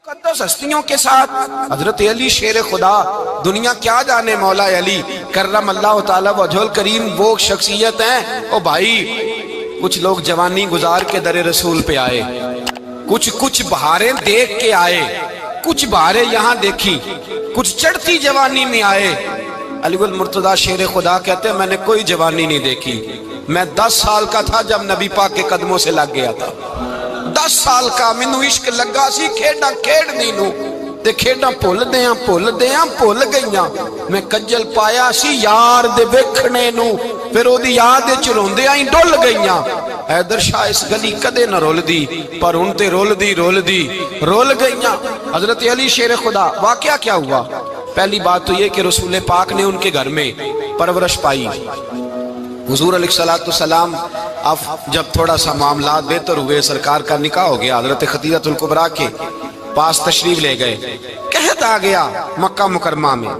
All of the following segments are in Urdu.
مقدس ہستیوں کے ساتھ حضرت علی شیر خدا، دنیا کیا جانے مولا علی کرم اللہ تعالی وجہ الکریم، وہ شخصیت ہیں۔ او بھائی، کچھ لوگ جوانی گزار کے در رسول پہ آئے، کچھ بہاریں دیکھ کے آئے، کچھ بہاریں یہاں دیکھی، کچھ چڑھتی جوانی میں آئے۔ علی المرتضیٰ شیر خدا کہتے ہیں میں نے کوئی جوانی نہیں دیکھی، میں 10 سال کا تھا جب نبی پاک کے قدموں سے لگ گیا تھا۔ 10 سال کا مینوں عشق لگا سی، کھیڈاں کھیڈنی نو تے کھیڈاں بھول گئیاں، میں کجل پایا سی یار دے ویکھنے نو، پھر او دی یاد وچ روندیاں ہی ڈل گئیاں۔ حیدر شاہ اس گلی کدے نہ رول دی، پر ہن تے رول گئیاں۔ حضرت علی شیر خدا، واقعہ کیا ہوا؟ پہلی بات تو یہ کہ رسول پاک نے ان کے گھر میں پرورش پائی۔ حضور علیہ السلام اب جب تھوڑا سا معاملات بہتر ہوئے، سرکار کا نکاح ہو گیا، حضرت خدیجہ الکبریٰ کے پاس تشریف لے گئے۔ قحط آ گیا مکہ مکرمہ میں،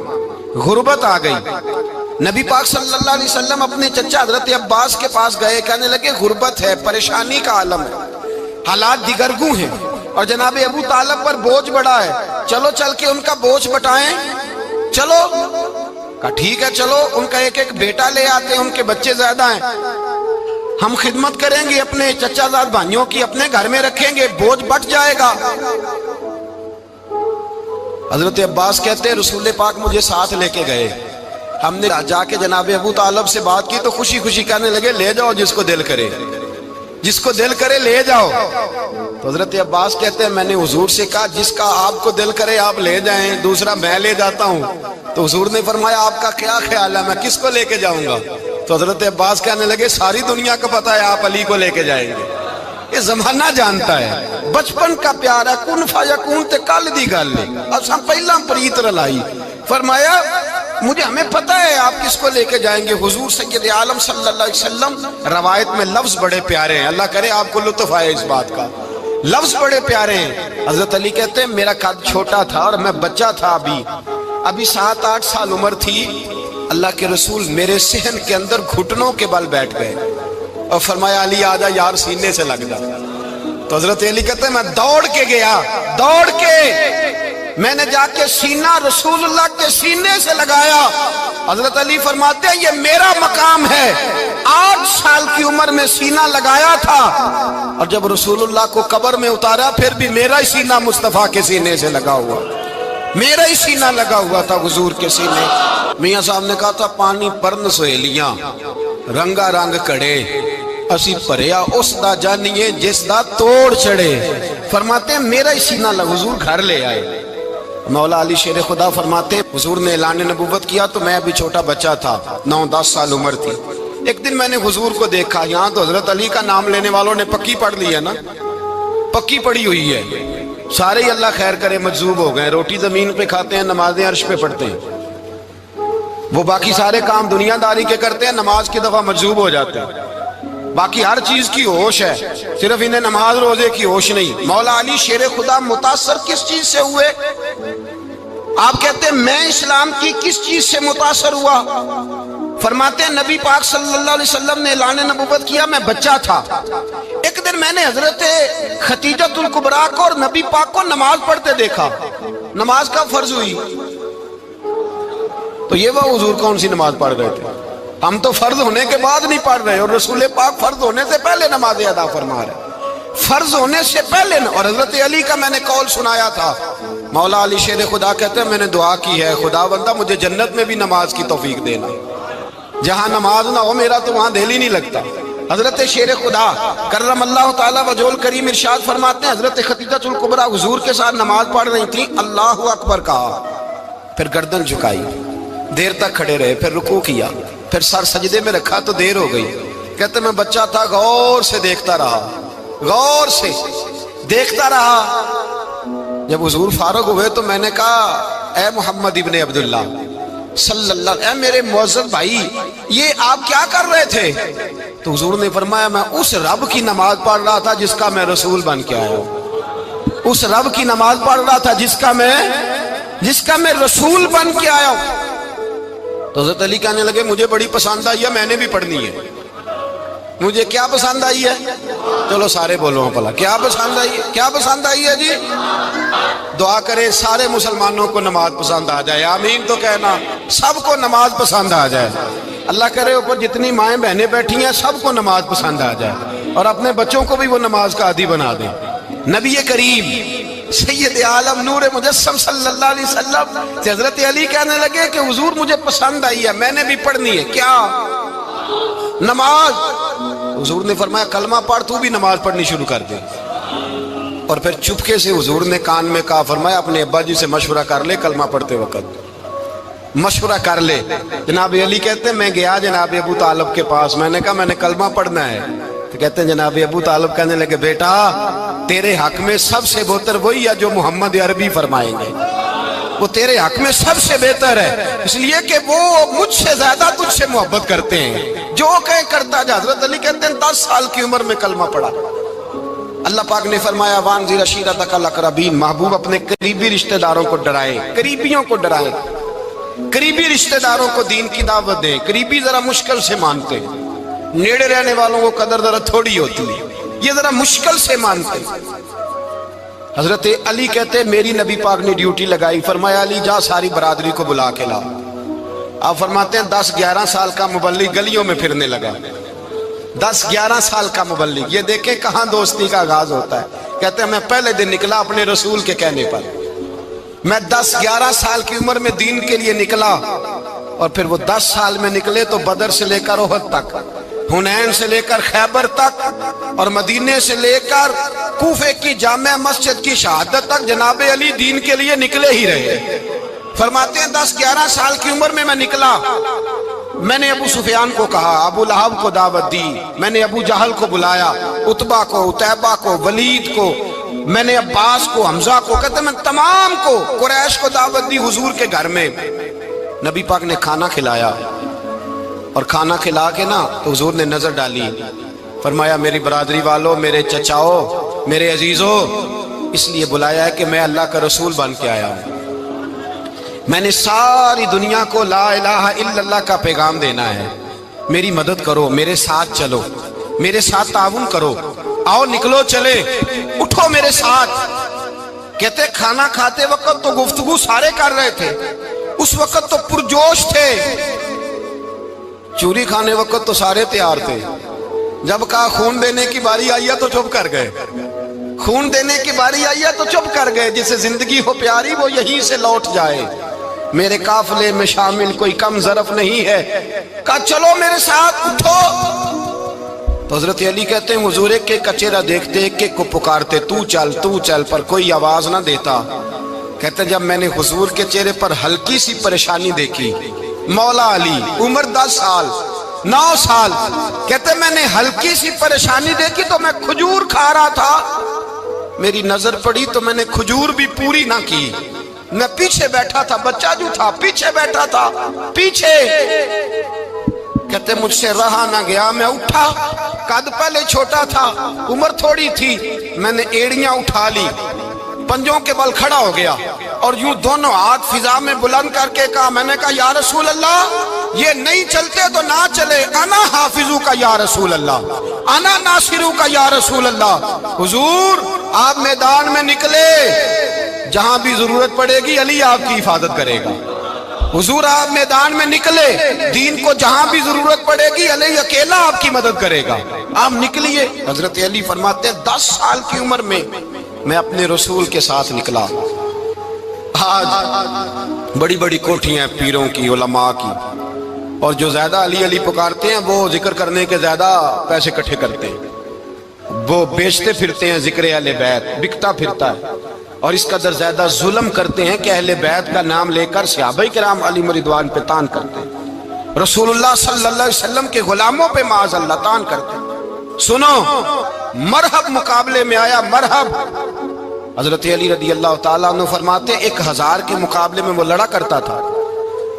غربت آ گئی۔ نبی پاک صلی اللہ علیہ وسلم اپنے چچا حضرت عباس کے پاس گئے، کہنے لگے غربت ہے، پریشانی کا عالم ہے، حالات دیگرگوں ہیں، اور جناب ابو طالب پر بوجھ بڑا ہے، چلو چل کے ان کا بوجھ بٹائیں۔ چلو، کہا ٹھیک ہے چلو، ان کا ایک بیٹا لے آتے ہیں، ان کے بچے زیادہ ہیں، ہم خدمت کریں گے اپنے چچا زاد بھائیوں کی، اپنے گھر میں رکھیں گے، بوجھ بٹ جائے گا۔ حضرت عباس کہتے ہیں رسول پاک مجھے ساتھ لے کے گئے، ہم نے جا کے جناب ابو طالب سے بات کی تو خوشی خوشی کہنے لگے لے جاؤ جس کو دل کرے لے جاؤ۔ تو حضرت عباس کہتے ہیں میں نے حضور سے کہا جس کا آپ کو دل کرے آپ لے جائیں، دوسرا میں لے جاتا ہوں۔ تو حضور نے فرمایا آپ کا کیا خیال ہے، میں کس کو لے کے جاؤں گا؟ تو حضرت عباس کہنے لگے ساری دنیا کو پتا ہے آپ علی کو لے کے جائیں گے، یہ زمانہ جانتا ہے، بچپن کا پیار ہے، کن فیکون تے کل دی گل ہے، اب ہم پہلا پریت رلائی۔ فرمایا ہمیں پتہ ہے آپ کس کو لے کے جائیں گے، حضور سید عالم صلی اللہ علیہ وسلم۔ روایت میں لفظ بڑے پیارے ہیں، اللہ کرے آپ کو لطف آئے اس بات کا، لفظ بڑے پیارے ہیں۔ حضرت علی کہتے ہیں میرا قد چھوٹا تھا اور میں بچہ تھا، ابھی 7-8 سال عمر تھی، اللہ کے رسول میرے صحن کے اندر گھٹنوں کے بل بیٹھ گئے اور فرمایا علی آجا یار سینے سے لگ جا۔ تو حضرت علی کہتے ہیں میں دوڑ کے گیا، میں نے جا کے سینہ رسول اللہ کے سینے سے لگایا۔ حضرت علی فرماتے ہیں یہ میرا مقام ہے، 8 سال کی عمر میں سینہ لگایا تھا، اور جب رسول اللہ کو قبر میں اتارا پھر بھی میرا ہی سینہ مصطفیٰ کے سینے سے لگا ہوا، میرا ہی سینہ لگا ہوا تھا حضور کے سینے۔ میاں صاحب نے کہا تھا پانی پرن سہیلیاں رنگا رنگ کڑے، اسی پریا اس دا جانیے جس دا توڑ چڑھے۔ فرماتے ہیں میرا ہی سینہ لگا، حضور گھر لے آئے۔ مولا علی شیر خدا فرماتے حضور نے اعلان نبوت کیا تو میں ابھی چھوٹا بچہ تھا، 9-10 سال عمر تھی۔ ایک دن میں نے حضور کو دیکھا، یہاں تو حضرت علی کا نام لینے والوں نے پکی پڑھ لی ہے نا، پکی پڑھی ہوئی ہے، سارے ہی اللہ خیر کرے مجذوب ہو گئے، روٹی زمین پہ کھاتے ہیں، نمازیں عرش پہ پڑھتے ہیں، وہ باقی سارے کام دنیا داری کے کرتے ہیں، نماز کی دفعہ مجذوب ہو جاتے ہیں، باقی ہر چیز کی ہوش ہے، صرف انہیں نماز روزے کی ہوش نہیں۔ مولا علی شیر خدا متاثر کس چیز سے ہوئے؟ آپ کہتے ہیں میں اسلام کی کس چیز سے متاثر ہوا؟ فرماتے ہیں نبی پاک صلی اللہ علیہ وسلم نے اعلان نبوت کیا، میں بچہ تھا، ایک دن میں نے حضرت خدیجہ الکبریٰ کو اور نبی پاک کو نماز پڑھتے دیکھا۔ نماز کب فرض ہوئی؟ تو یہ وہ حضور کون سی نماز پڑھ رہے تھے؟ ہم تو فرض ہونے کے بعد نہیں پڑھ رہے، اور رسول پاک فرض ہونے سے پہلے نماز ادا فرما رہے، فرض ہونے سے پہلے۔ اور حضرت علی کا میں نے قول سنایا تھا، مولا علی شیر خدا کہتے ہیں میں نے دعا کی ہے خدا بندہ مجھے جنت میں بھی نماز کی توفیق دینا، جہاں نماز نہ ہو میرا تو وہاں دل ہی نہیں لگتا۔ حضرت شیر خدا کرم اللہ تعالی وجہ الکریم ارشاد فرماتے ہیں حضرت خدیجہ الکبریٰ حضور کے ساتھ نماز پڑھ رہی تھی، اللہ اکبر کہا، پھر گردن جھکائی، دیر تک کھڑے رہے، پھر رکوع کیا، پھر سر سجدے میں رکھا تو دیر ہو گئی۔ کہتے میں بچہ تھا، غور سے دیکھتا رہا، جب حضور فارغ ہوئے تو میں نے کہا اے محمد ابن عبداللہ صلی اللہ علیہ، اے میرے معزز بھائی یہ آپ کیا کر رہے تھے؟ تو حضور نے فرمایا میں اس رب کی نماز پڑھ رہا تھا جس کا میں رسول بن کے آیا ہوں، اس رب کی نماز پڑھ رہا تھا جس کا میں رسول بن کے آیا ہوں۔ تو حضرت علی کہنے لگے مجھے بڑی پسند آئی ہے، میں نے بھی پڑھنی ہے۔ مجھے کیا پسند آئی ہے؟ چلو سارے بولو پلا کیا پسند آئی ہے؟ کیا پسند آئی ہے جی؟ دعا کرے سارے مسلمانوں کو نماز پسند آ جائے، آمین تو کہنا، سب کو نماز پسند آ جائے۔ اللہ کرے اوپر جتنی مائیں بہنیں بیٹھی ہیں سب کو نماز پسند آ جائے، اور اپنے بچوں کو بھی وہ نماز کا عادی بنا دیں۔ نبی کریم سید عالم نور مجسم صلی اللہ علیہ وسلم سے حضرت علی کہنے لگے کہ حضور مجھے پسند آئی ہے، میں نے بھی پڑھنی ہے۔ کیا؟ نماز۔ حضور نے فرمایا کلمہ پڑھ، تو بھی نماز پڑھنی شروع کر دے۔ اور پھر چپکے سے حضور نے کان میں کہا، فرمایا اپنے ابا جی سے مشورہ کر لے کلمہ پڑھتے وقت، مشورہ کر لے۔ جناب علی کہتے ہیں میں گیا جناب ابو طالب کے پاس، میں نے کہا میں نے کلمہ پڑھنا ہے، تو کہتے ہیں جناب ابو طالب کہنے لگے بیٹا تیرے حق میں سب سے بہتر وہی ہے جو محمد عربی فرمائیں گے، وہ تیرے حق میں سب سے بہتر ہے، اس لیے کہ وہ مجھ سے زیادہ تجھ سے محبت کرتے ہیں، جو کہیں کرتا جا۔ حضرت علی کہتے ہیں 10 سال کی عمر میں کلمہ پڑھا۔ اللہ پاک نے فرمایا وانذر عشیرتک الاقربین، محبوب اپنے قریبی رشتہ داروں کو ڈرائیں، قریبیوں کو ڈرائیں، قریبی رشتہ داروں کو دین کی دعوت دیں۔ قریبی ذرا مشکل سے مانتے ہیں، نیڑے رہنے والوں کو قدر ذرا تھوڑی ہوتی ہے، یہ ذرا مشکل سے مانتے ہیں۔ حضرت علی کہتے میری نبی پاک نے ڈیوٹی لگائی، فرمایا علی جا ساری برادری کو بلا کے لا۔ آپ فرماتے ہیں 10-11 سال کا مبلغ گلیوں میں پھرنے لگا، 10-11 سال کا مبلغ، یہ دیکھیں کہاں دوستی کا آغاز ہوتا ہے۔ کہتے ہیں میں پہلے دن نکلا اپنے رسول کے کہنے پر، میں 10-11 سال کی عمر میں دین کے لیے نکلا، اور پھر وہ 10 سال میں نکلے تو بدر سے لے کر احد تک، حنین سے لے کر خیبر تک، اور مدینے سے لے کر کوفے کی جامع مسجد کی شہادت تک جناب علی دین کے لیے نکلے ہی رہے۔ فرماتے ہیں 10-11 سال کی عمر میں نکلا، میں نے ابو سفیان کو کہا، ابو لہب کو دعوت دی، میں نے ابو جہل کو بلایا، عتبہ کو، عتیبہ کو، ولید کو، میں نے عباس کو، حمزہ کو، کہتے میں تمام کو، قریش کو دعوت دی حضور کے گھر میں۔ نبی پاک نے کھانا کھلایا، اور کھانا کھلا کے نا تو حضور نے نظر ڈالی، فرمایا میری برادری والوں، میرے چچاؤ، میرے عزیزوں، اس لیے بلایا ہے کہ میں اللہ کا رسول بن کے آیا ہوں، میں نے ساری دنیا کو لا الہ الا اللہ کا پیغام دینا ہے، میری مدد کرو، میرے ساتھ چلو، میرے ساتھ تعاون کرو، آؤ نکلو چلے، اٹھو میرے ساتھ۔ کہتے کھانا کھاتے وقت تو گفتگو سارے کر رہے تھے، اس وقت تو پرجوش تھے، چوری کھانے وقت تو سارے تیار تھے، جب کہا خون دینے کی باری آئی ہے تو چپ کر گئے، خون دینے کی باری آئی ہے تو چپ کر گئے، جسے زندگی ہو پیاری وہ یہیں سے لوٹ جائے، میرے قافلے میں شامل کوئی کم ظرف نہیں ہے، کہا چلو میرے ساتھ اٹھو۔ تو حضرت علی کہتے ہیں حضور ایک ایک کا چہرہ دیکھتے، ایک ایک کو پکارتے، تو چل، پر کوئی آواز نہ دیتا۔ کہتے جب میں نے حضور کے چہرے پر ہلکی سی پریشانی دیکھی، مولا علی عمر 10 سال 9 سال، کہتے میں نے ہلکی سی پریشانی دیکھی تو میں کھجور کھا رہا تھا، میری نظر پڑی تو میں نے کھجور بھی پوری نہ کی، میں پیچھے بیٹھا تھا، بچہ جو تھا پیچھے بیٹھا تھا، پیچھے۔ کہتے مجھ سے رہا نہ گیا، میں اٹھا، قد پہلے چھوٹا تھا، عمر تھوڑی تھی، میں نے ایڑیاں اٹھا لی، پنجوں کے بل کھڑا ہو گیا، اور یوں دونوں ہاتھ فضا میں بلند کر کے کہا، میں نے کہا یا رسول اللہ یہ نہیں چلتے تو نہ چلے، انا حافظو کا یا رسول اللہ، انا ناصرو کا یا رسول اللہ۔ حضور آپ میدان میں نکلے، جہاں بھی ضرورت پڑے گی علی آپ کی حفاظت کرے گا، حضور آپ میدان میں نکلے، دین کو جہاں بھی ضرورت پڑے گی علی اکیلا آپ کی مدد کرے گا، آپ نکلیے۔ حضرت علی فرماتے ہیں 10 سال کی عمر میں میں اپنے رسول کے ساتھ نکلا۔ آج بڑی بڑی کوٹھیاں پیروں کی، علماء کی، اور جو زیادہ علی علی پکارتے ہیں وہ ذکر کرنے کے زیادہ پیسے اکٹھے کرتے ہیں، وہ بیچتے پھرتے ہیں ذکر اہل بیت، بکتا پھرتا ہے، اور اس قدر زیادہ ظلم کرتے ہیں کہ اہل بیت کا نام لے کر صحابہ کرام علی رضوان پہ تان کرتے ہیں، رسول اللہ صلی اللہ علیہ وسلم کے غلاموں پہ معاذ اللہ تان کرتے ہیں۔ سنو مرحب مقابلے میں آیا، مرحب۔ حضرت علی رضی اللہ تعالیٰ عنہ فرماتے 1000 کے مقابلے میں وہ لڑا کرتا تھا،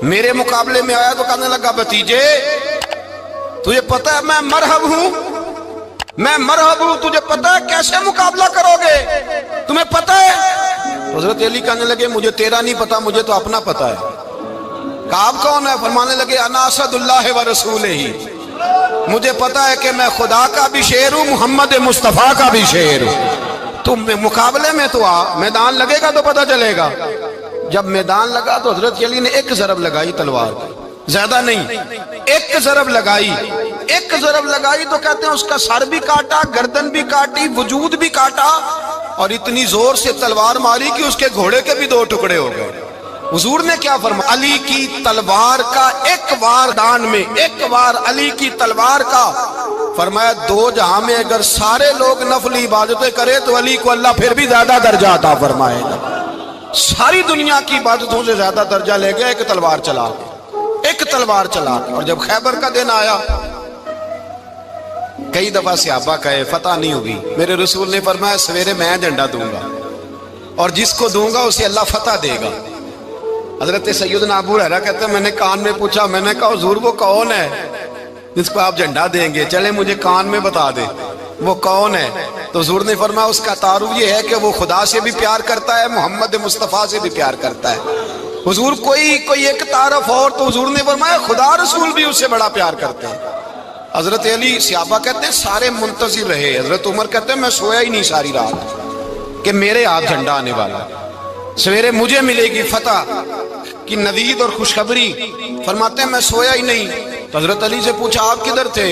میرے مقابلے میں آیا تو کہنے لگا بھتیجے تجھے پتہ ہے میں مرحب ہوں، میں مرحب ہوں، تجھے پتہ ہے کیسے مقابلہ کرو گے، تمہیں پتہ ہے؟ حضرت علی کہنے لگے مجھے تیرا نہیں پتا، مجھے تو اپنا پتا ہے۔ کہا آپ کون ہے؟ فرمانے لگے انا اسد اللہ و رسولہ، مجھے پتا ہے کہ میں خدا کا بھی شیر ہوں، محمد مصطفیٰ کا بھی شیر ہوں۔ تم مقابلے میں تو آ، میدان لگے گا تو پتہ چلے گا۔ جب میدان لگا تو حضرت علی نے ایک ضرب لگائی تلوار کی، زیادہ نہیں، ایک ضرب لگائی۔ ایک ضرب لگائی تو کہتے ہیں اس کا سر بھی کاٹا، گردن بھی کاٹی، وجود بھی کاٹا، اور اتنی زور سے تلوار ماری کہ اس کے گھوڑے کے بھی 2 ٹکڑے ہو گئے۔ حضور نے کیا فرمایا؟ علی کی تلوار کا ایک وار دان میں، ایک وار علی کی تلوار کا، فرمایا 2 جہاں میں اگر سارے لوگ نفلی عبادتیں کرے تو علی کو اللہ پھر بھی زیادہ درجہ عطا فرمائے گا۔ ساری دنیا کی عبادتوں سے زیادہ درجہ لے گیا ایک تلوار چلا کے، ایک تلوار چلا کے۔ اور جب خیبر کا دن آیا، کئی دفعہ صحابہ کہے فتح نہیں ہوگی، میرے رسول نے فرمایا سویرے میں جھنڈا دوں گا، اور جس کو دوں گا اسے اللہ فتح دے گا۔ حضرت سیدنا ابو ہریرہ کہتے ہیں میں نے کان میں پوچھا، میں نے کہا حضور وہ کون ہے جس کو آپ جھنڈا دیں گے؟ چلے مجھے کان میں بتا دے وہ کون ہے۔ تو حضور نے فرمایا اس کا تعارف یہ ہے کہ وہ خدا سے بھی پیار کرتا ہے، محمد مصطفیٰ سے بھی پیار کرتا ہے۔ حضور کوئی ایک تعارف اور، تو حضور نے فرمایا خدا رسول بھی اس سے بڑا پیار کرتے ہیں۔ حضرت علی، صحابہ کہتے ہیں سارے منتظر رہے۔ حضرت عمر کہتے ہیں میں سویا ہی نہیں ساری رات کہ میرے ہاتھ جھنڈا آنے والا، سویرے مجھے ملے گی فتح کی نوید اور خوشخبری۔ فرماتے ہیں میں سویا ہی نہیں۔ تو حضرت علی سے پوچھا آپ کدھر تھے؟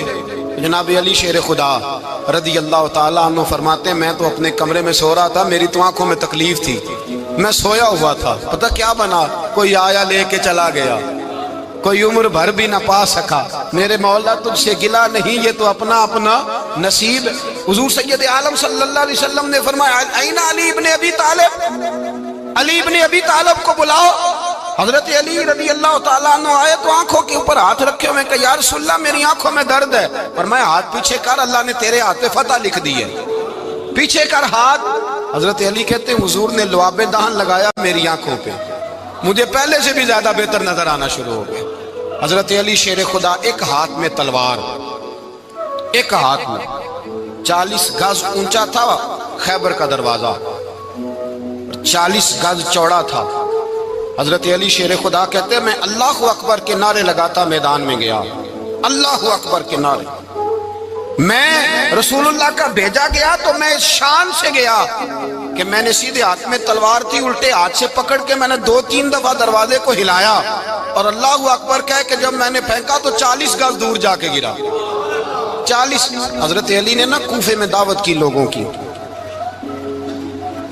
جناب علی شیر خدا رضی اللہ تعالیٰ عنہ فرماتے ہیں میں تو اپنے کمرے میں سو رہا تھا، میری تو آنکھوں میں تکلیف تھی، میں سویا ہوا تھا، پتہ کیا بنا، کوئی آیا لے کے چلا گیا، کوئی عمر بھر بھی نہ پا سکا۔ میرے مولا تجھ سے گلا نہیں، یہ تو اپنا اپنا نصیب۔ حضور سید عالم صلی اللہ علیہ وسلم نے فرمایا این علی ابن ابی طالب، علی ابن ابی طالب کو بلاؤ۔ حضرت علی رضی اللہ تعالیٰ عنہ آئے تو آنکھوں کے اوپر ہاتھ رکھے ہوئے کہ یا رسول اللہ میری آنکھوں میں درد ہے۔ فرمایا ہاتھ پیچھے کر، اللہ نے تیرے ہاتھ پہ فتح لکھ دی ہے، پیچھے کر ہاتھ۔ حضرت علی کہتے ہیں حضور نے لعاب دہن لگایا میری آنکھوں پہ، مجھے پہلے سے بھی زیادہ بہتر نظر آنا شروع ہو گیا۔ حضرت علی شیر خدا، ایک ہاتھ میں تلوار، ایک ہاتھ میں 40 گز اونچا تھا خیبر کا دروازہ، 40 گز چوڑا تھا۔ حضرت علی شیر خدا کہتے ہیں میں اللہ اکبر کے نعرے لگاتا میدان میں گیا، اللہ اکبر کے نعرے۔ میں رسول اللہ کا بھیجا گیا تو میں شان سے گیا کہ میں نے سیدھے ہاتھ میں تلوار تھی، الٹے ہاتھ سے پکڑ کے میں نے 2-3 دفعہ دروازے کو ہلایا اور اللہ اکبر کہہ کہ جب میں نے پھینکا تو 40 گز دور جا کے گرا، 40۔ حضرت علی نے نا کوفے میں دعوت کی لوگوں کی،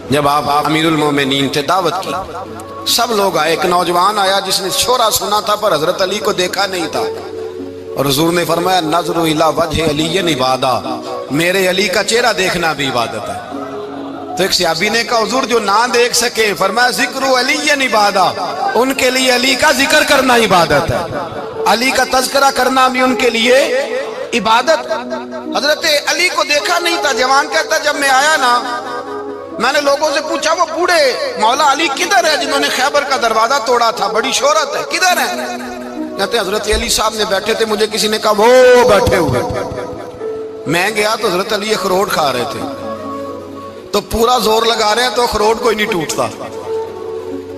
جب آپ امیر المومنین تھے، دعوت کی، سب لوگ آئے۔ ایک نوجوان آیا جس نے شورا سنا تھا پر حضرت علی کو دیکھا نہیں تھا، اور حضور نے فرمایا نظر الی وجہ علی عبادہ، میرے علی کا چہرہ دیکھنا بھی عبادت ہے۔ تو ایک صحابی نے کہا حضور جو نہ دیکھ سکے، فرمایا ذکر علی عبادہ، ان کے لیے علی کا ذکر کرنا عبادت ہے، علی کا تذکرہ کرنا بھی ان کے لیے عبادت۔ حضرت علی کو دیکھا نہیں تھا۔ جوان کہتا جب میں آیا نا، میں نے لوگوں سے پوچھا وہ بوڑھے مولا علی کدھر ہے جنہوں نے خیبر کا دروازہ توڑا تھا، بڑی شہرت ہے، کدھر ہے؟ کہتے حضرت علی صاحب نے بیٹھے تھے، مجھے کسی نے کہا وہ بیٹھے ہوئے۔ میں گیا تو حضرت علی اخروٹ کھا رہے تھے، تو پورا زور لگا رہے ہیں تو اخروٹ کوئی نہیں ٹوٹتا،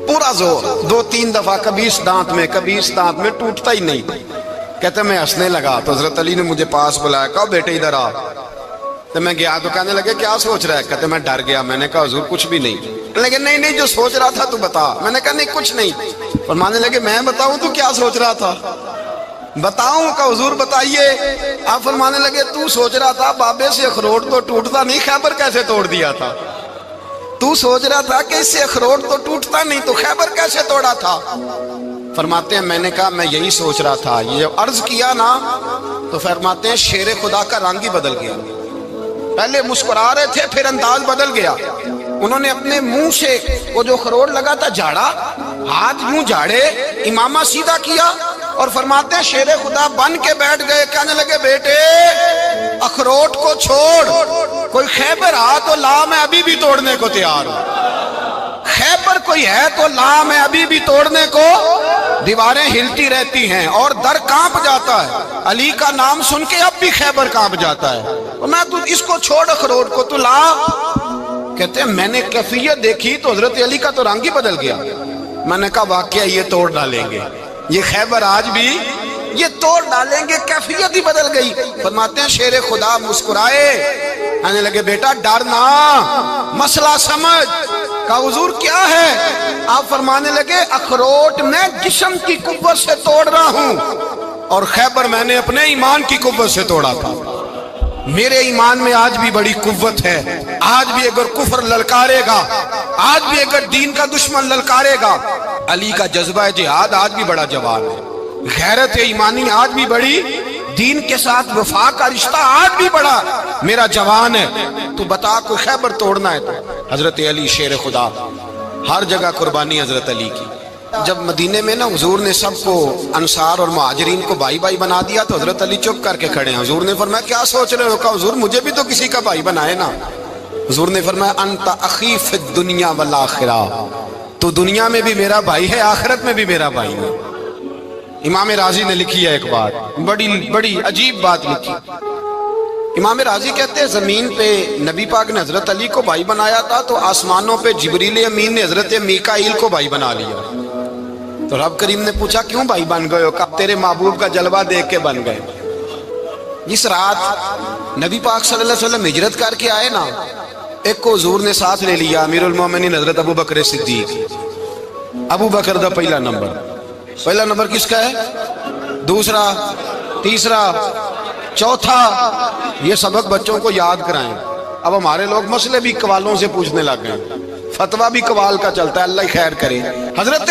پورا زور 2-3 دفعہ، کبھی اس دانت میں کبھی اس دانت میں، ٹوٹتا ہی نہیں۔ کہتے میں ہنسنے لگا تو حضرت علی نے مجھے پاس بلایا، کہا بیٹے ادھر آ۔ تو میں گیا تو کہنے لگے کیا سوچ رہا ہے؟ کہتے میں ڈر گیا۔ میں نے کہا حضور کچھ بھی نہیں۔ لیکن نہیں جو سوچ رہا تھا تو بتا۔ میں نے کہا نہیں کچھ نہیں۔ فرمانے لگے میں بتاؤں تو کیا سوچ رہا تھا؟ بتاؤں؟ کہ حضور بتائیے۔ آپ فرمانے لگے تو سوچ رہا تھا بابے سے اخروٹ تو ٹوٹتا نہیں، خیبر کیسے توڑ دیا تھا؟ تو سوچ رہا تھا کہ اس سے اخروٹ تو ٹوٹتا نہیں تو خیبر کیسے توڑا تھا؟ فرماتے ہیں میں نے کہا میں یہی سوچ رہا تھا۔ یہ جب عرض کیا نا تو فرماتے ہیں شیر خدا کا رنگ ہی بدل گیا، پہلے مسکرا رہے تھے پھر انداز بدل گیا۔ انہوں نے اپنے منہ سے وہ جو خروٹ لگا تھا جھاڑا، ہاتھ یوں جھاڑے، امامہ سیدھا کیا، اور فرماتے ہیں شیر خدا بن کے بیٹھ گئے۔ کہنے لگے بیٹے اخروٹ کو چھوڑ، کوئی خیبر آ تو لا، میں ابھی بھی توڑنے کو تیار ہوں۔ خیبر کوئی ہے تو لا، میں ابھی بھی توڑنے کو۔ دیواریں ہلتی رہتی ہیں اور در کانپ جاتا ہے، علی کا نام سن کے اب بھی خیبر کانپ جاتا ہے۔ میں تو اس کو چھوڑ اخروٹ کو تو لا۔ کہتے ہیں میں نے کیفیت دیکھی تو حضرت علی کا تو رنگ ہی بدل گیا۔ میں نے کہا واقعہ یہ توڑ ڈالیں گے، یہ خیبر آج بھی یہ توڑ ڈالیں گے، کیفیت ہی بدل گئی۔ فرماتے ہیں شیر خدا مسکرائے، کہنے لگے بیٹا ڈرنا، مسئلہ سمجھ۔ کہا حضور کیا ہے؟ آپ فرمانے لگے اخروٹ میں جسم کی قوت سے توڑ رہا ہوں، اور خیبر میں نے اپنے ایمان کی قوت سے توڑا تھا۔ میرے ایمان میں آج بھی بڑی قوت ہے، آج بھی اگر کفر للکارے گا، آج بھی اگر دین کا دشمن للکارے گا، علی کا جذبہ جہاد آج بھی بڑا جوان ہے، غیرت ایمانی آج بھی بڑی، دین کے ساتھ وفا کا رشتہ آج بھی بڑا میرا جوان ہے۔ تو بتا کوئی خیبر توڑنا ہے تو حضرت علی شیر خدا، ہر جگہ قربانی حضرت علی کی۔ جب مدینے میں نا حضور نے سب کو انصار اور مہاجرین کو بھائی بھائی بنا دیا تو حضرت علی چپ کر کے کھڑے ہیں۔ حضور نے فرمایا کیا سوچ رہے ہو؟ کہا حضور مجھے بھی تو کسی کا بھائی بنائے نا۔ حضور نے فرمایا انت اخی فی الدنیا والآخرہ، تو دنیا میں بھی میرا بھائی ہے، آخرت میں بھی میرا بھائی ہے۔ امام راضی نے لکھی ہے ایک بات، بڑی عجیب بات لکھی۔ امام راضی کہتے ہیں زمین پہ نبی پاک نے حضرت علی کو بھائی بنایا تھا تو آسمانوں پہ جبریل امین نے حضرت میکائیل کو بھائی بنا لیا۔ تو رب کریم نے پوچھا کیوں بھائی بن گئے ہو؟ کہا تیرے محبوب کا جلوہ دیکھ کے بن گئے۔ جس رات نبی پاک صلی اللہ علیہ وسلم ہجرت کر کے آئے نا، ایک کو حضور نے ساتھ لے لیا، امیر المومنین حضرت ابو بکر صدیق۔ ابو بکر دا پہلا نمبر کس کا ہے؟ دوسرا، تیسرا، چوتھا۔ یہ سبق بچوں کو یاد کرائیں۔ اب ہمارے لوگ مسئلے بھی قوالوں سے پوچھنے لگ گئے، فتویٰ بھی قوال کا چلتا ہے، اللہ خیر کرے۔ حضرت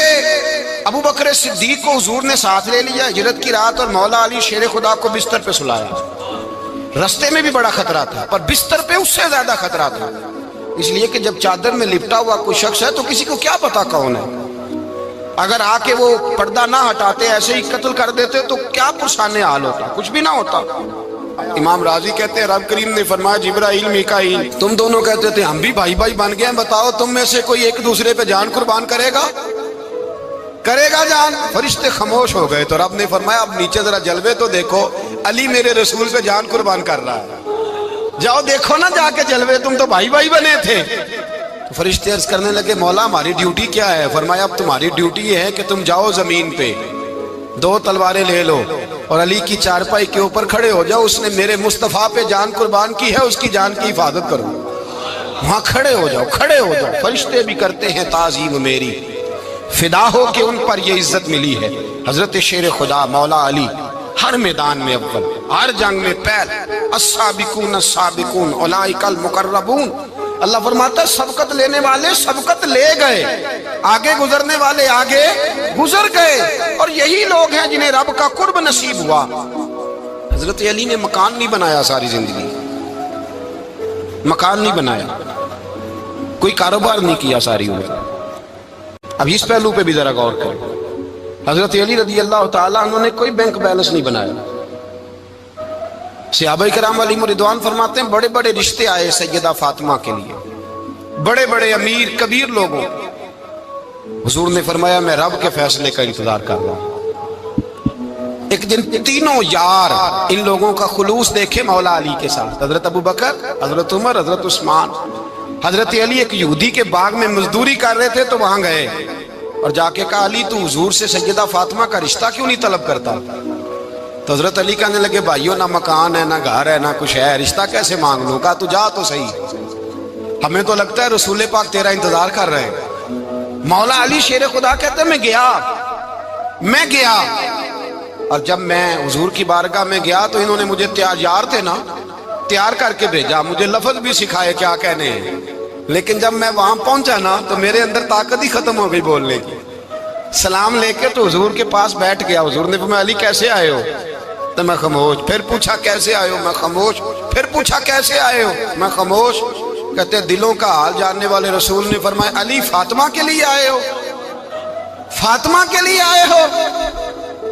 ابو بکر صدیق کو حضور نے ساتھ لے لیا ہجرت کی رات، اور مولا علی شیر خدا کو بستر پہ سلایا۔ رستے میں بھی بڑا خطرہ تھا، پر بستر پہ اس سے زیادہ خطرہ تھا، اس لیے کہ جب چادر میں لپٹا ہوا کوئی شخص ہے تو کسی کو کیا پتا کون ہے، اگر آ کے وہ پردہ نہ ہٹاتے ایسے ہی قتل کر دیتے تو کیا پرسانے حال ہوتا، کچھ بھی نہ ہوتا۔ امام راضی کہتے ہیں رب کریم نے فرمایا جبرائیل میکائیل تم دونوں کہتے تھے ہم بھی بھائی بھائی بن گئے ہیں، بتاؤ تم میں سے کوئی ایک دوسرے پہ جان قربان کرے گا جان؟ فرشتے خاموش ہو گئے تو رب نے فرمایا اب نیچے ذرا جلوے تو دیکھو، علی میرے رسول پہ جان قربان کر رہا ہے، جاؤ دیکھو نا جا کے جلوے، تم تو بھائی بھائی بنے تھے۔ تو فرشتے عرض کرنے لگے مولا ہماری ڈیوٹی کیا ہے؟ فرمایا اب تمہاری ڈیوٹی یہ ہے کہ تم جاؤ زمین پہ 2 تلواریں لے لو اور علی کی چارپائی کے اوپر کھڑے ہو جاؤ، اس نے میرے مصطفیٰ پہ جان قربان کی ہے، اس کی جان کی حفاظت کرو۔ وہاں کھڑے ہو جاؤ۔ فرشتے بھی کرتے ہیں تعظیم میری، فدا ہو کہ ان پر یہ عزت ملی ہے۔ حضرت شیر خدا مولا علی ہر میدان میں اول، ہر جنگ میں پہل، السابقون السابقون اولئک المقربون۔ اللہ فرماتا ہے سبقت لینے والے سبقت لے گئے، آگے گزرنے والے آگے گزر گئے، اور یہی لوگ ہیں جنہیں رب کا قرب نصیب ہوا۔ حضرت علی نے مکان نہیں بنایا، ساری زندگی مکان نہیں بنایا، کوئی کاروبار نہیں کیا ساری عمر۔ اب اس پہلو پہ بھی ذرا غور کریں، حضرت علی رضی اللہ تعالیٰ انہوں نے کوئی بینک بیلنس نہیں بنایا۔ صحابہ کرام علیہم رضوان فرماتے ہیں بڑے بڑے رشتے آئے سیدہ فاطمہ کے لیے، بڑے بڑے امیر کبیر لوگوں، حضور نے فرمایا میں رب کے فیصلے کا انتظار کر رہا ہوں۔ ایک دن تینوں یار ان لوگوں کا خلوص دیکھے مولا علی کے ساتھ، حضرت ابو بکر، حضرت عمر، حضرت عثمان۔ حضرت علی ایک یہودی کے باغ میں مزدوری کر رہے تھے تو وہاں گئے اور جا کے کہا علی تو حضور سے سیدہ فاطمہ کا رشتہ کیوں نہیں طلب کرتا؟ تو حضرت علی کہنے لگے بھائیو نہ مکان ہے نہ گھر ہے نہ کچھ ہے، رشتہ کیسے مانگ لوں؟ کہا تو جا تو صحیح، ہمیں تو لگتا ہے رسول پاک تیرا انتظار کر رہے ہیں۔ مولا علی شیر خدا کہتے ہیں میں گیا اور جب میں حضور کی بارگاہ میں گیا تو انہوں نے مجھے یار تھے نا تیار کر کے بھیجا، مجھے لفظ بھی سکھائے کیا کہنے ہیں، لیکن جب میں وہاں پہنچا نا تو میرے اندر طاقت ہی ختم ہو گئی بولنے کی۔ سلام لے کے تو حضور کے پاس بیٹھ گیا، حضور نے فرمایا علی کیسے آئے ہو؟ تو میں خاموش، پھر پوچھا کیسے آئے ہو؟ میں خاموش، پھر پوچھا کیسے آئے ہو؟ میں خاموش۔ کہتے دلوں کا حال جاننے والے رسول نے فرمایا علی فاطمہ کے لیے آئے ہو؟ فاطمہ کے لیے آئے ہو؟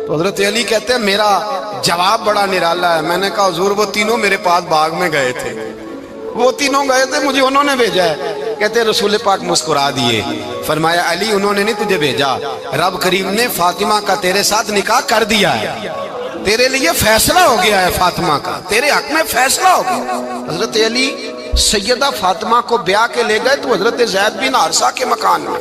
تو حضرت علی کہتے ہیں میرا جواب بڑا نرالا ہے۔ میں نے کہا حضور وہ تینوں میرے پاس باغ میں گئے تھے، وہ تینوں گئے تھے، مجھے انہوں نے بھیجا ہے۔ کہتے ہیں رسول پاک مسکرا دیے، فرمایا علی انہوں نے نہیں تجھے بھیجا، رب کریم نے فاطمہ کا تیرے ساتھ نکاح کر دیا ہے، تیرے لیے فیصلہ ہو گیا ہے، فاطمہ کا تیرے حق میں فیصلہ ہو گیا۔ حضرت علی سیدہ فاطمہ کو بیاہ کے لے گئے تو حضرت زید بن حارثہ کے مکان میں،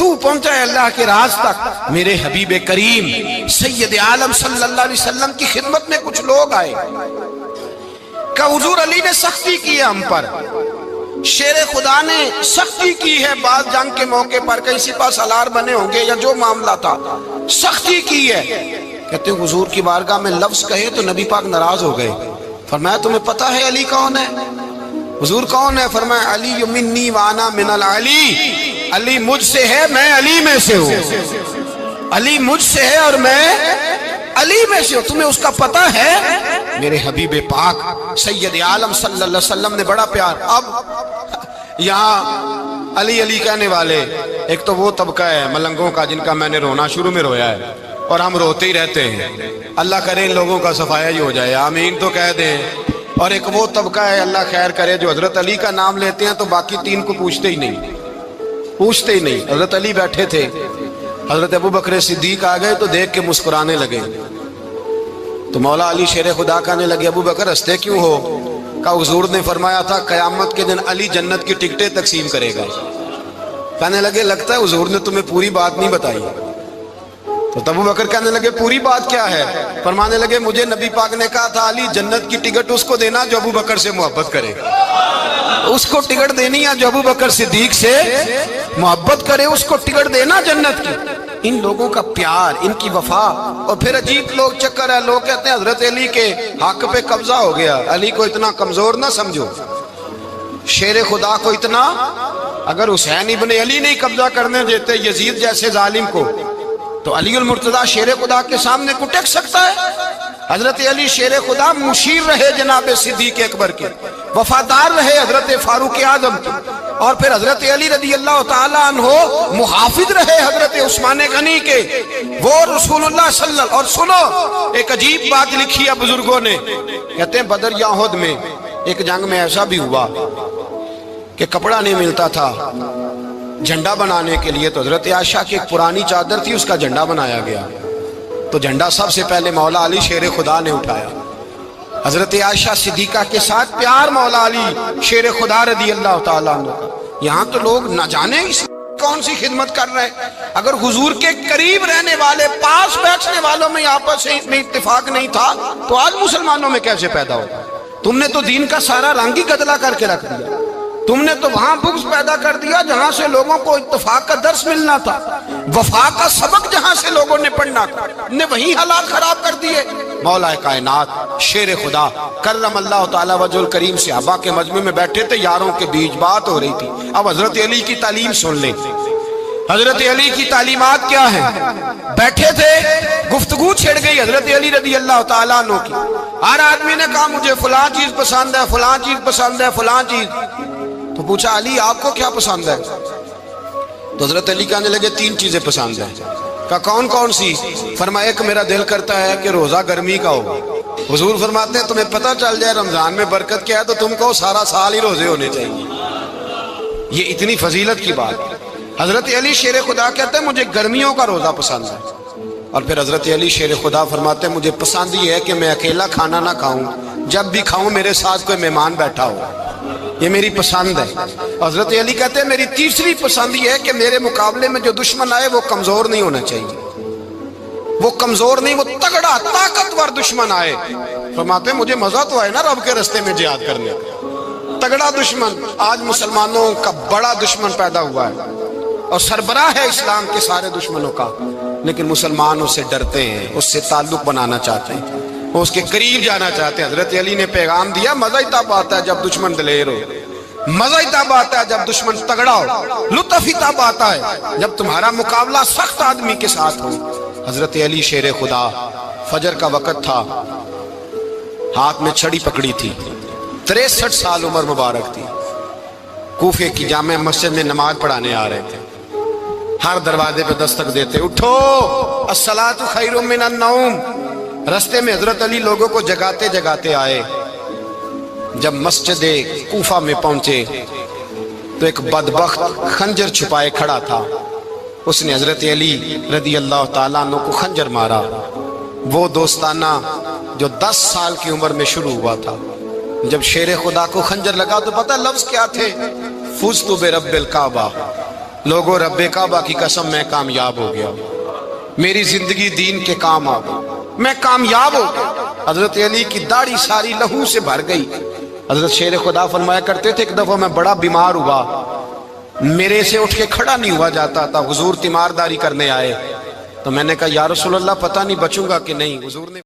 تو پہنچا ہے اللہ کے راز تک۔ میرے حبیب کریم سید عالم صلی اللہ علیہ وسلم کی خدمت میں کچھ لوگ آئے کہ حضور علی نے سختی کی ہے ہم پر، شیر خدا نے سختی کی ہے، بعض جنگ کے موقع پر کہیں سپہ سالار بنے ہوں گے یا جو معاملہ تھا، سختی کی ہے۔ کہتے ہیں حضور کی بارگاہ میں لفظ کہے تو نبی پاک ناراض ہو گئے۔ فرمایا تمہیں پتہ ہے علی کون ہے؟ حضور کون ہے؟ فرمایا علی منی وانا من العلی، علی مجھ سے ہے میں علی میں سے ہوں، علی مجھ سے ہے اور میں علی میں سے ہوں، تمہیں اس کا پتہ ہے؟ میرے حبیب پاک سید عالم صلی اللہ علیہ وسلم نے بڑا پیار۔ اب یہاں علی علی کہنے والے ایک تو وہ طبقہ ہے ملنگوں کا جن کا میں نے رونا شروع میں رویا ہے اور ہم روتے ہی رہتے ہیں، اللہ کرے ان لوگوں کا صفایا ہی ہو جائے، آمین تو کہہ دیں۔ اور ایک وہ طبقہ ہے اللہ خیر کرے جو حضرت علی کا نام لیتے ہیں تو باقی تین کو پوچھتے ہی نہیں، پوچھتے ہی نہیں۔ حضرت علی بیٹھے تھے، حضرت ابو بکر صدیق آ گئے تو دیکھ کے مسکرانے لگے، تو مولا علی شیر خدا کہنے لگے ابو بکر ہنستے کیوں ہو؟ کہ حضور نے فرمایا تھا قیامت کے دن علی جنت کی ٹکٹیں تقسیم کرے گا۔ کہنے لگے لگتا ہے حضور نے تمہیں پوری بات نہیں بتائی۔ تو ابو بکر کہنے لگے پوری بات کیا ہے؟ فرمانے لگے مجھے نبی پاک نے کہا تھا علی جنت کی ٹکٹ اس کو دینا جو ابو بکر سے محبت کرے، اس کو ٹکٹ دینی ہے جو ابو بکر صدیق سے محبت کرے، اس کو ٹکٹ دینا جنت کی۔ ان لوگوں کا پیار، ان کی وفا۔ اور پھر عجیب لوگ چکر ہے، لوگ کہتے ہیں حضرت علی کے حق پہ قبضہ ہو گیا، علی کو اتنا کمزور نہ سمجھو، شیر خدا کو اتنا، اگر حسین ابن علی نہیں قبضہ کرنے دیتے یزید جیسے ظالم کو تو علی المرتضیٰ شیر خدا کے سامنے کو ٹک سکتا ہے؟ حضرت علی شیر خدا مشیر رہے جناب صدیق اکبر کے، وفادار رہے حضرت فاروق اعظم کے، اور پھر حضرت علی رضی اللہ تعالیٰ عنہ محافظ رہے حضرت عثمان غنی کے، وہ رسول اللہ صلی اللہ۔ اور سنو ایک عجیب بات لکھی ہے بزرگوں نے، کہتے ہیں بدر یا احد میں ایک جنگ میں ایسا بھی ہوا کہ کپڑا نہیں ملتا تھا جھنڈا بنانے کے لیے، تو حضرت عائشہ کی ایک پرانی چادر تھی اس کا جھنڈا بنایا گیا، تو جھنڈا سب سے پہلے مولا علی شیر خدا نے اٹھایا۔ حضرت عائشہ صدیقہ کے ساتھ پیار مولا علی شیر خدا رضی اللہ تعالیٰ عنہ کا۔ یہاں تو لوگ نہ جانے اس کون سی خدمت کر رہے ہیں، اگر حضور کے قریب رہنے والے پاس بیٹھنے والوں میں آپس میں اتفاق نہیں تھا تو آج مسلمانوں میں کیسے پیدا ہوگا؟ تم نے تو دین کا سارا رنگ ہی گدلا کر کے رکھ دیا، تم نے تو وہاں بغض پیدا کر دیا جہاں سے لوگوں کو اتفاق کا درس ملنا تھا، وفا کا سبق جہاں سے لوگوں نے پڑھنا تھا، نے وہی حالات خراب کر دیے۔ مولا کائنات شیر خدا کرم اللہ تعالی وجہ الکریم صحابہ کے مجمع میں بیٹھے تھے، یاروں کے بیچ بات ہو رہی تھی۔ اب حضرت علی کی تعلیم سن لیں، حضرت علی کی تعلیمات کیا ہیں؟ بیٹھے تھے، گفتگو چھڑ گئی حضرت علی رضی اللہ تعالیٰ عنہ کی، ہر آدمی نے کہا مجھے فلاں چیز پسند ہے، فلاں چیز پسند ہے، فلاں چیز۔ تو پوچھا علی آپ کو کیا پسند ہے؟ تو حضرت علی کہنے لگے تین چیزیں پسند ہیں۔ کہا کون کون سی؟ فرمایا ایک میرا دل کرتا ہے کہ روزہ گرمی کا ہو۔ حضور فرماتے ہیں تمہیں پتہ چل جائے رمضان میں برکت کیا ہے تو تم کو سارا سال ہی روزے ہونے چاہیے، یہ اتنی فضیلت کی بات۔ حضرت علی شیر خدا کہتے ہیں مجھے گرمیوں کا روزہ پسند ہے، اور پھر حضرت علی شیر خدا فرماتے ہیں مجھے پسند یہ ہے کہ میں اکیلا کھانا نہ کھاؤں، جب بھی کھاؤں میرے ساتھ کوئی مہمان بیٹھا ہو، یہ میری پسند ہے۔ حضرت علی کہتے ہیں میری تیسری پسند یہ ہے کہ میرے مقابلے میں جو دشمن آئے وہ کمزور نہیں ہونا چاہیے، وہ کمزور نہیں، وہ تگڑا طاقتور دشمن آئے۔ فرماتے ہیں مجھے مزہ تو آئے نا رب کے رستے میں جہاد کرنے کا، تگڑا دشمن۔ آج مسلمانوں کا بڑا دشمن پیدا ہوا ہے اور سربراہ ہے اسلام کے سارے دشمنوں کا، لیکن مسلمان اس سے ڈرتے ہیں، اس سے تعلق بنانا چاہتے ہیں، وہ اس کے قریب جانا چاہتے ہیں۔ حضرت علی نے پیغام دیا مزہ ہی تب آتا ہے جب دشمن دلیر ہو، مزہ ہی تب آتا ہے جب دشمن تگڑا ہو، لطف ہی تب آتا ہے جب تمہارا مقابلہ سخت آدمی کے ساتھ ہو۔ حضرت علی شیر خدا، فجر کا وقت تھا، ہاتھ میں چھڑی پکڑی تھی، 63 سال عمر مبارک تھی، کوفے کی جامع مسجد میں نماز پڑھانے آ رہے تھے، ہر دروازے پہ دستک دیتے اٹھو الصلاۃ خیر من النوم۔ رستے میں حضرت علی لوگوں کو جگاتے جگاتے آئے، جب مسجد کوفہ میں پہنچے تو ایک بدبخت خنجر چھپائے کھڑا تھا، اس نے حضرت علی رضی اللہ تعالیٰ عنہ کو خنجر مارا، وہ دوستانہ جو 10 سال کی عمر میں شروع ہوا تھا۔ جب شیر خدا کو خنجر لگا تو پتہ لفظ کیا تھے؟ فزت برب الکعبہ، لوگوں رب کعبہ کی قسم میں کامیاب ہو گیا، میری زندگی دین کے کام آ گئی، میں کامیاب ہو گیا۔ حضرت علی کی داڑھی ساری لہو سے بھر گئی۔ حضرت شیر خدا فرمایا کرتے تھے ایک دفعہ میں بڑا بیمار ہوا، میرے سے اٹھ کے کھڑا نہیں ہوا جاتا تھا، حضور تیمارداری کرنے آئے تو میں نے کہا یا رسول اللہ پتہ نہیں بچوں گا کہ نہیں۔ حضور نے